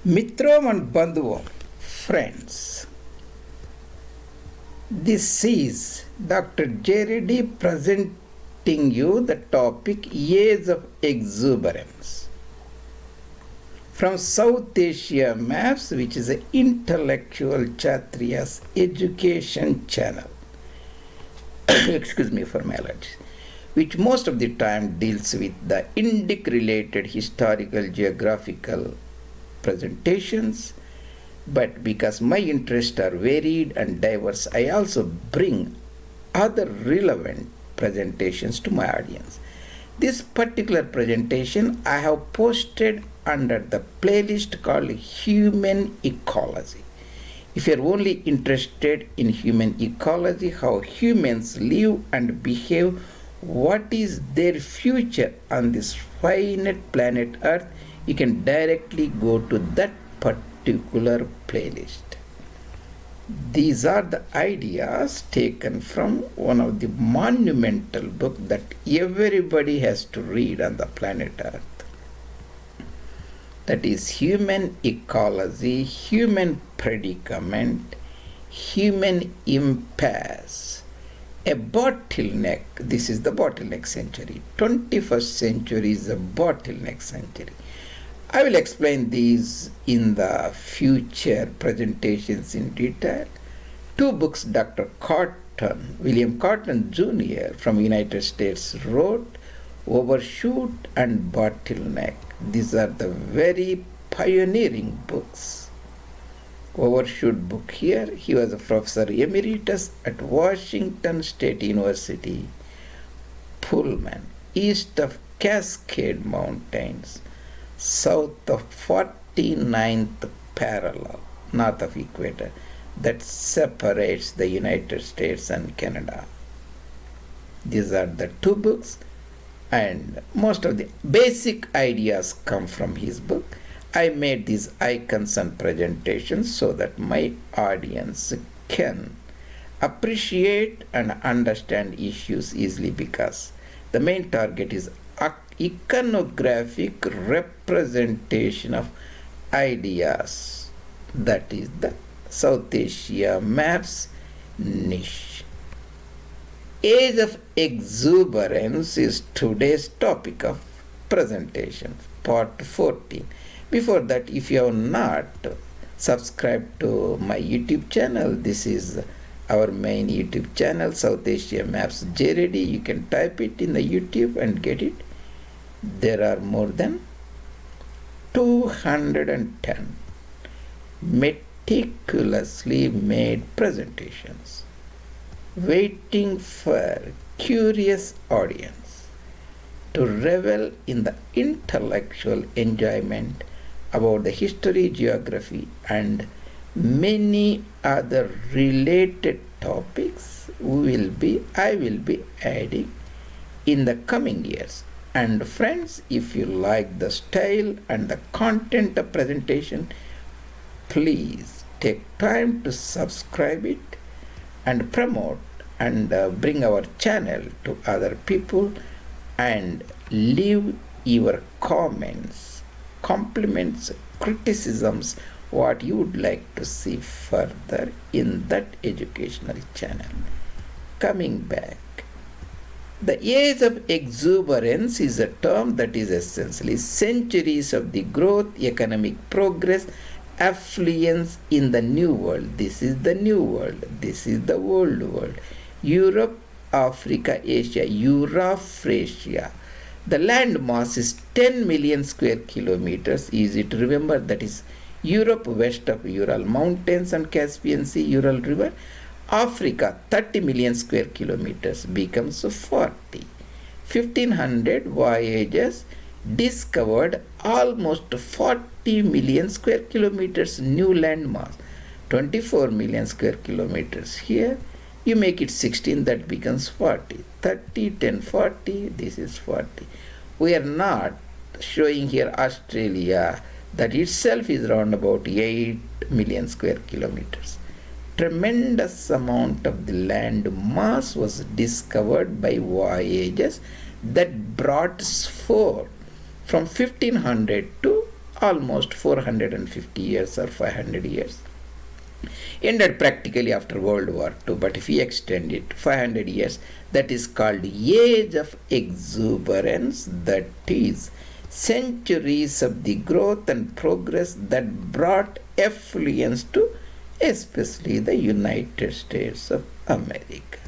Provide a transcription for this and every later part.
Mitrom and Bandhuvam, friends. This is Dr. Reddy presenting you the topic Age of Exuberance from South Asia Maps, which is an intellectual Kshatriya's education channel. Excuse me for my allergies, which most of the time deals with the Indic related historical geographical presentations, but because my interests are varied and diverse, I also bring other relevant presentations to my audience. This particular presentation I have posted under the playlist called Human Ecology. If you are only interested in human ecology, how humans live and behave, what is their future on this finite planet Earth, you can directly go to that particular playlist. These are the ideas taken from one of the monumental books that everybody has to read on the planet Earth. That is Human Ecology, Human Predicament, Human Impasse, a bottleneck. This is the bottleneck century. 21st century is a bottleneck century. I will explain these in the future presentations in detail. Two books Dr. Catton, William Catton Jr. from United States wrote, Overshoot and Bottleneck. These are the very pioneering books. Overshoot book here, he was a professor emeritus at Washington State University, Pullman, east of Cascade Mountains, south of 49th parallel, north of equator, that separates the United States and Canada. These are the two books, and most of the basic ideas come from his book. I made these icons and presentations so that my audience can appreciate and understand issues easily, because the main target is iconographic representation of ideas. That is the South Asia Maps niche. Age of Exuberance is today's topic of presentation, part 14. Before that, if you have not subscribed to my YouTube channel, this is our main YouTube channel, South Asia Maps Reddy. You can type it in the YouTube and get it. There are more than 210 meticulously made presentations waiting for curious audience to revel in the intellectual enjoyment about the history, geography, and many other related topics I will be adding in the coming years. And friends, if you like the style and the content of presentation, please take time to subscribe it and promote and bring our channel to other people, and leave your comments, compliments, criticisms, what you would like to see further in that educational channel. Coming back, the age of exuberance is a term that is essentially centuries of the growth, economic progress, affluence in the new world. This is the new world. This is the old world. Europe, Africa, Asia, Eurasia. The land mass is 10 million square kilometers. Easy to remember. That is Europe west of Ural Mountains and Caspian Sea, Ural River. Africa 30 million square kilometers becomes 40. 1500 voyages discovered almost 40 million square kilometers new land mass. 24 million square kilometers here. You make it 16, that becomes 40. 30, 10, 40, this is 40. We are not showing here Australia, that itself is around about 8 million square kilometers. Tremendous amount of the land mass was discovered by voyages that brought us forth from 1500 to almost 450 years or 500 years. Ended practically after World War II, but if we extend it 500 years, that is called Age of Exuberance, that is centuries of the growth and progress that brought affluence to especially the United States of America.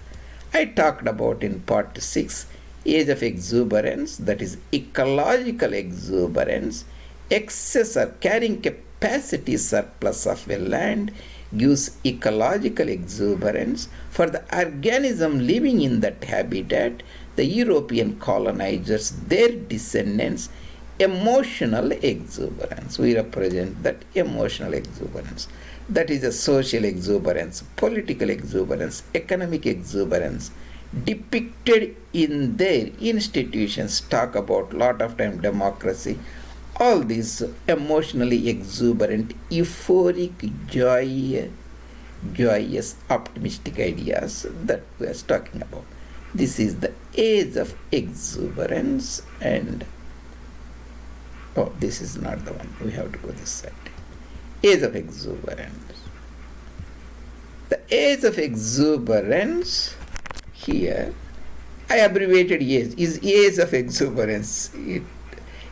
I talked about in part 6 Age of Exuberance, that is ecological exuberance, excess or carrying capacity surplus of a land gives ecological exuberance. For the organism living in that habitat, the European colonizers, their descendants, emotional exuberance. We represent that emotional exuberance. That is a social exuberance, political exuberance, economic exuberance, depicted in their institutions. Talk about lot of time democracy, all these emotionally exuberant, euphoric, joyous, optimistic ideas that we are talking about. This is the age of exuberance, and this is not the one. We have to go this side. Age of exuberance. The age of exuberance here, I abbreviated age, is age of exuberance.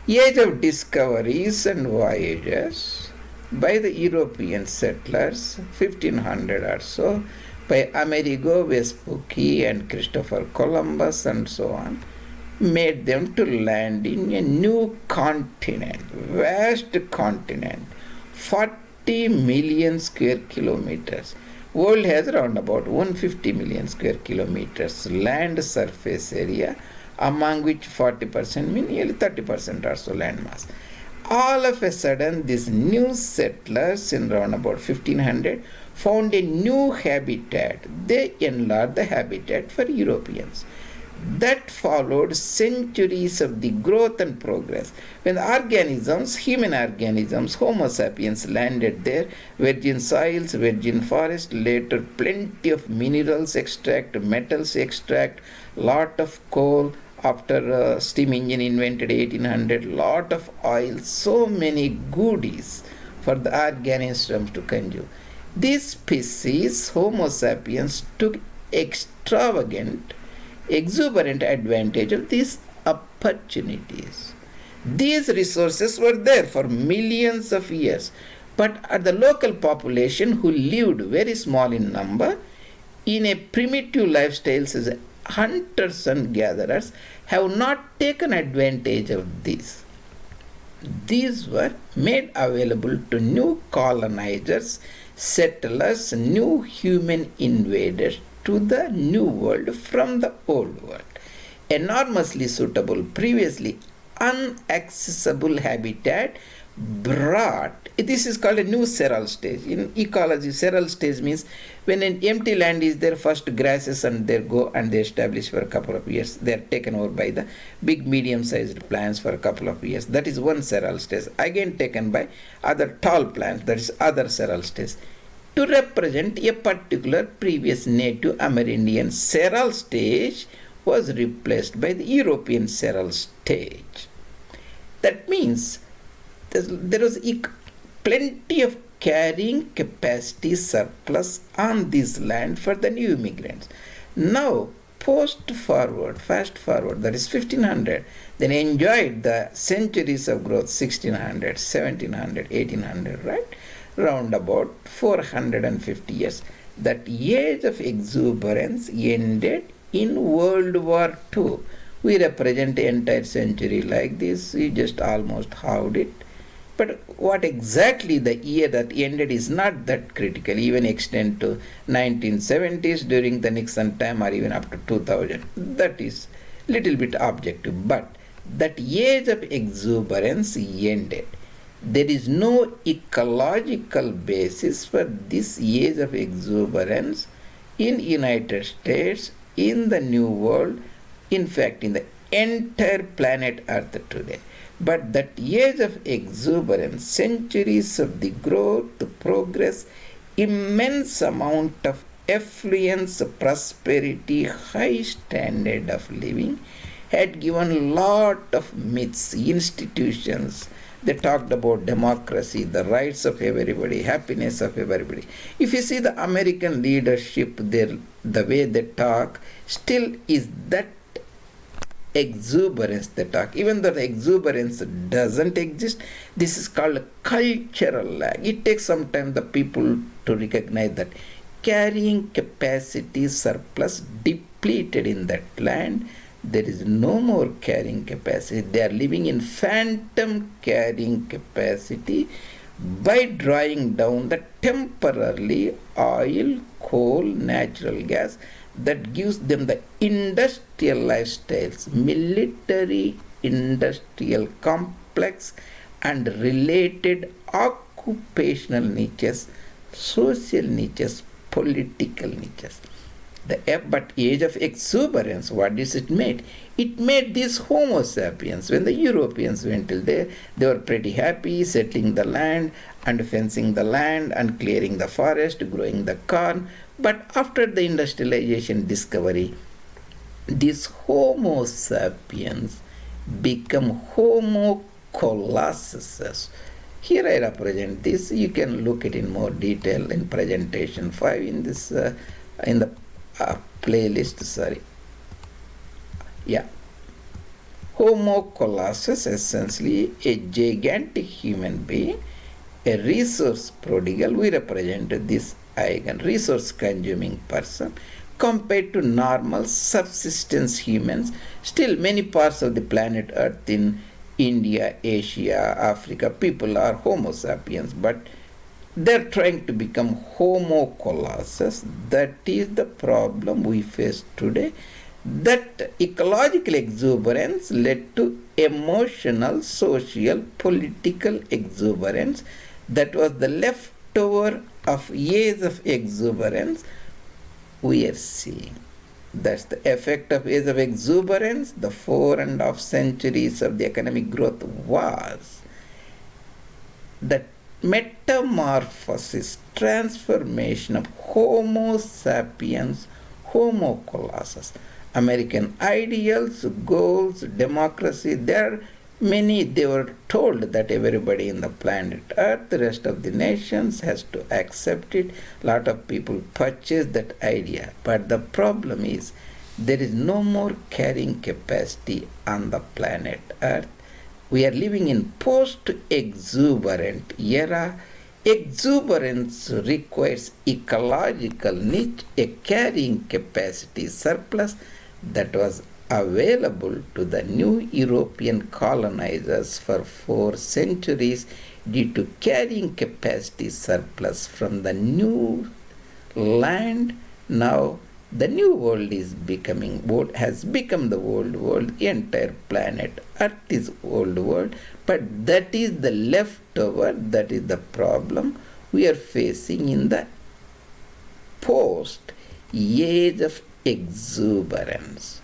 Age of discoveries and voyages by the European settlers, 1500 or so, by Amerigo Vespucci and Christopher Columbus and so on, made them to land in a new continent, vast continent, 40 million square kilometers. World has around about 150 million square kilometers land surface area, among which 40% mean nearly 30% or so land mass. All of a sudden, these new settlers in around about 1500 found a new habitat. They enlarged the habitat for Europeans. That followed centuries of the growth and progress. When organisms, human organisms, Homo sapiens landed there, virgin soils, virgin forest, later plenty of minerals extract, metals extract, lot of coal, after steam engine invented 1800, lot of oil, so many goodies for the organisms to consume. This species, Homo sapiens, took exuberant advantage of these opportunities. These resources were there for millions of years, but the local population, who lived very small in number, in a primitive lifestyle as hunters and gatherers, have not taken advantage of this. These were made available to new colonizers, settlers, new human invaders to the new world from the old world. Enormously suitable, previously inaccessible habitat brought, this is called a new seral stage. In ecology, seral stage means when an empty land is there, first grasses and they go and they establish for a couple of years. They are taken over by the big medium-sized plants for a couple of years. That is one seral stage. Again taken by other tall plants, that is other seral stage. To represent a particular previous native Amerindian seral stage was replaced by the European seral stage. That means there was plenty of carrying capacity surplus on this land for the new immigrants. Now, fast forward, that is 1500, then enjoyed the centuries of growth, 1600, 1700, 1800, right? Round about 450 years. That age of exuberance ended in World War II. We represent the entire century like this. We just almost halved it. But what exactly the year that ended is not that critical, even extend to 1970s during the Nixon time or even up to 2000. That is little bit objective. But that age of exuberance ended. There is no ecological basis for this age of exuberance in United States, in the New World, in fact in the entire planet Earth today. But that age of exuberance, centuries of the growth, progress, immense amount of affluence, prosperity, high standard of living, had given lot of myths, institutions, They talked about democracy, the rights of everybody, happiness of everybody. If you see the American leadership, the way they talk still is that exuberance they talk. Even though the exuberance doesn't exist, this is called a cultural lag. It takes some time the people to recognize that carrying capacity surplus depleted in that land. There is no more carrying capacity. They are living in phantom carrying capacity by drawing down the temporarily oil, coal, natural gas that gives them the industrial lifestyles, military industrial complex and related occupational niches, social niches, political niches. But age of exuberance, what does it made? It made these Homo sapiens. When the Europeans went till there, they were pretty happy settling the land and fencing the land and clearing the forest, growing the corn. But after the industrialization discovery, these Homo sapiens become Homo colossus. Here I represent this. You can look it in more detail in presentation 5 in this in the playlist. Homo colossus, essentially a gigantic human being, a resource prodigal. We represent this resource consuming person compared to normal subsistence humans. Still many parts of the planet Earth, in India, Asia, Africa, people are Homo sapiens, but they're trying to become Homo colossus. That is the problem we face today. That ecological exuberance led to emotional, social, political exuberance. That was the leftover of years of exuberance we are seeing. That's the effect of age of exuberance. The 4.5 centuries of the economic growth was that metamorphosis, transformation of Homo sapiens, Homo colossus. American ideals, goals, democracy, there are many. They were told that everybody in the planet Earth, the rest of the nations, has to accept it. A lot of people purchase that idea. But the problem is there is no more carrying capacity on the planet Earth. We are living in post-exuberant era. Exuberance requires ecological niche, a carrying capacity surplus that was available to the new European colonizers for 4 centuries due to carrying capacity surplus from the new land. Now the new world has become the old world. The entire planet Earth is old world, but that is the leftover. That is the problem we are facing in the post age of exuberance.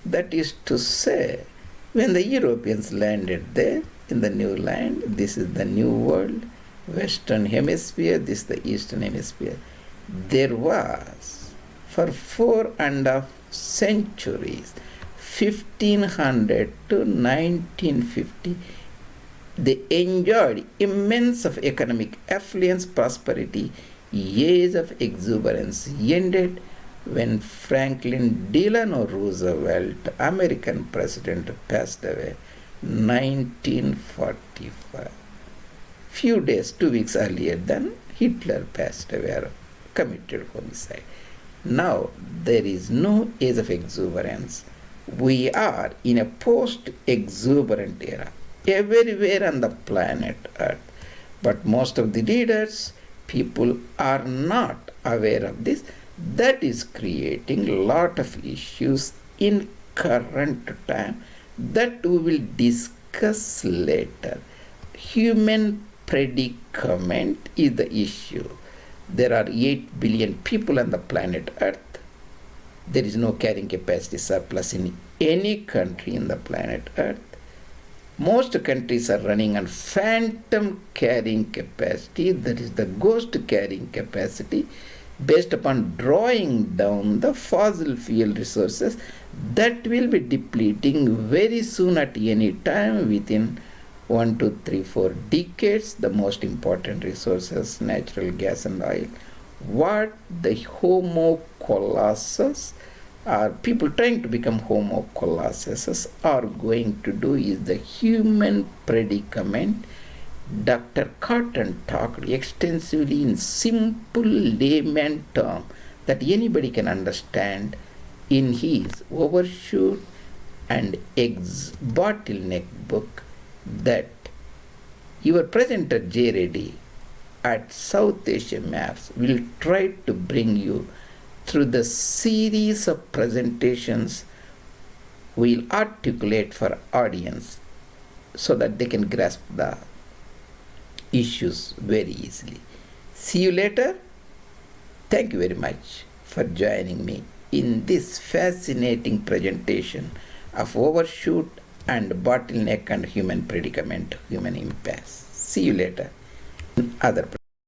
That is to say, when the Europeans landed there in the new land, this is the new world, Western Hemisphere, this is the Eastern Hemisphere. There was, for 4.5 centuries, 1500 to 1950, they enjoyed immense of economic affluence, prosperity. Years of exuberance ended when Franklin Delano Roosevelt, American president, passed away 1945. Few days, 2 weeks earlier than Hitler passed away or committed homicide. Now there is no age of exuberance. We are in a post-exuberant era everywhere on the planet Earth. But most of the leaders, people are not aware of this. That is creating a lot of issues in current time that we will discuss later. Human predicament is the issue. There are 8 billion people on the planet Earth. There is no carrying capacity surplus in any country in the planet Earth. Most countries are running on phantom carrying capacity, that is the ghost carrying capacity, based upon drawing down the fossil fuel resources that will be depleting very soon at any time within 1, 2, 3, 4 decades, the most important resources, natural gas and oil. What the Homo colossus, or people trying to become Homo colossus, are going to do is the human predicament. Dr. Catton talked extensively in simple layman term that anybody can understand in his Overshoot and Bottleneck book, that your presenter J. Reddy at South Asia Maps will try to bring you through the series of presentations we'll articulate for audience so that they can grasp the issues very easily. See you later. Thank you very much for joining me in this fascinating presentation of Overshoot and Bottleneck and human predicament, human impasse. See you later in other